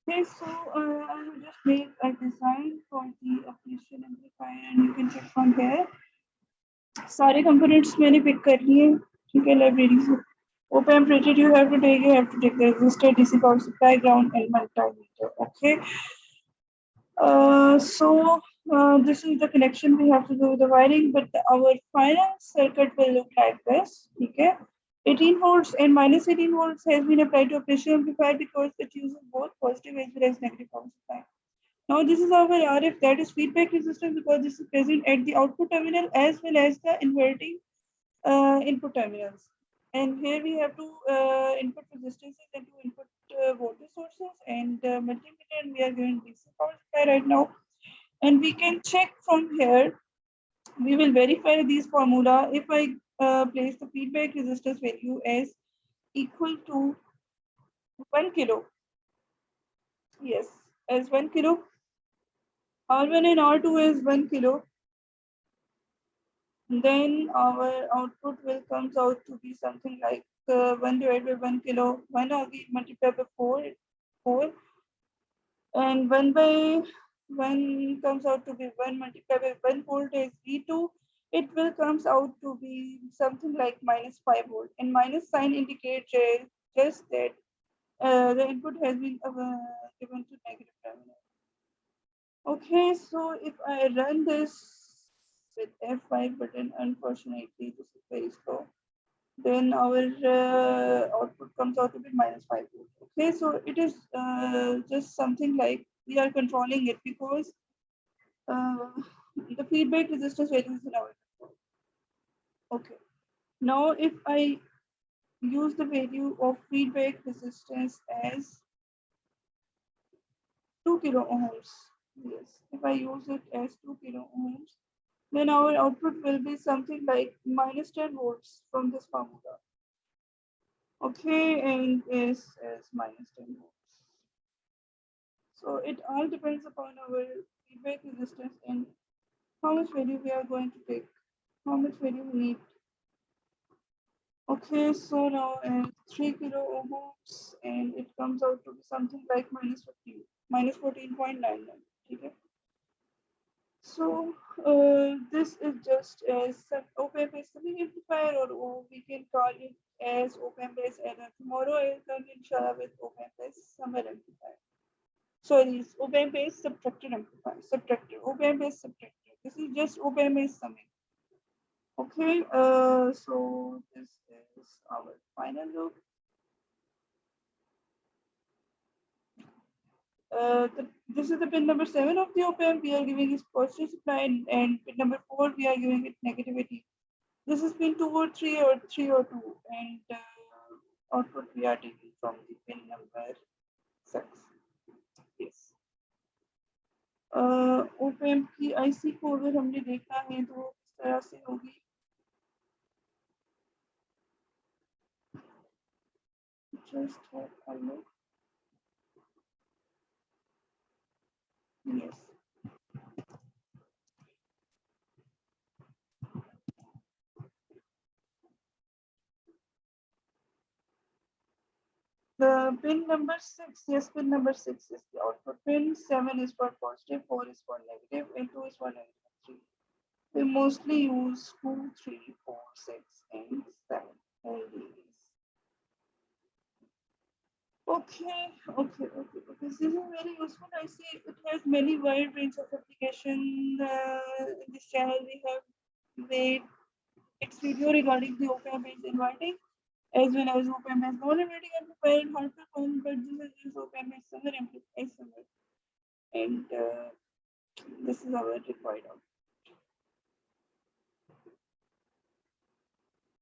Okay, so I will just make a design for the operation amplifier and you can check from here. सारे components मैंने pick कर लिए ठीक है library से. Op amp rated you have to take the resistor, DC power supply, ground and multimeter. Okay. This is the connection we have to do with the wiring, but our final circuit will look like this. Okay. 18 volts and minus 18 volts has been applied to operation amplifier because it uses both positive as well as negative power supply. Now this is our RF, that is feedback resistance, because this is present at the output terminal as well as the inverting input terminals. And here we have two input resistances and two input voltage sources and multimeter, and we are given DC power supply right now. And we can check from here, we will verify these formula. If I place the feedback resistance value as equal to 1 kilo, yes, as 1 kilo, R1 and R2 is 1 kilo, then our output will comes out to be something like 1 divided by 1 kilo, 1 again multiplied by 4, and 1 by 1 comes out to be 1 multiplied by 1 volt is V2. It will comes out to be something like minus 5 volt, and minus sign indicates just that the input has been given to negative terminal. Okay, so if I run this with F5 button, unfortunately this is very slow, then our output comes out to be minus 5 volt. Okay, so it is just something like we are controlling it because uh, the feedback resistance value is in our control. Okay, now if I use the value of feedback resistance as 2 kilo ohms, yes, if I use it as 2 kilo ohms, then our output will be something like minus 10 volts from this formula. Okay, and is minus 10 volts. So it all depends upon our feedback resistance and how much value we are going to take, how much value we need. Okay, so now 3 kilo ohms and it comes out to be something like minus 15, minus 14.99. Okay. So this is just as op-amp as summing amplifier, or we can call it as op-amp as error. Tomorrow I'll come inshallah with op-amp as summer amplifier. Sorry, it's op-amp as subtractor amplifier. Subtractor. Op-amp as subtractor. This is just op-amp as summing. Okay, so this is our final look. This is the pin number 7 of the op-amp. We are giving it positive supply, and pin number 4 we are giving it negativity. This is pin 2 or 3 or 3 or 2, and output we are taking from the pin number 6. Yes. op-amp की IC को अगर हमने देखना है तो किस तरह से होगी? Just have a look. Yes. The pin number 6, yes, pin number 6 is the output pin, 7 is for positive, 4 is for negative, and 2 is for negative 3. We mostly use 2, 3, 4, 6, and 7 LEDs. Okay. This is very useful. I see it has many wide range of application. In this channel, we have made its video regarding the op-amp based inverting, as well as op-amp as non-inverting amplifier and hard to find, but this is op-amp as summer amplifier, and this is our required output.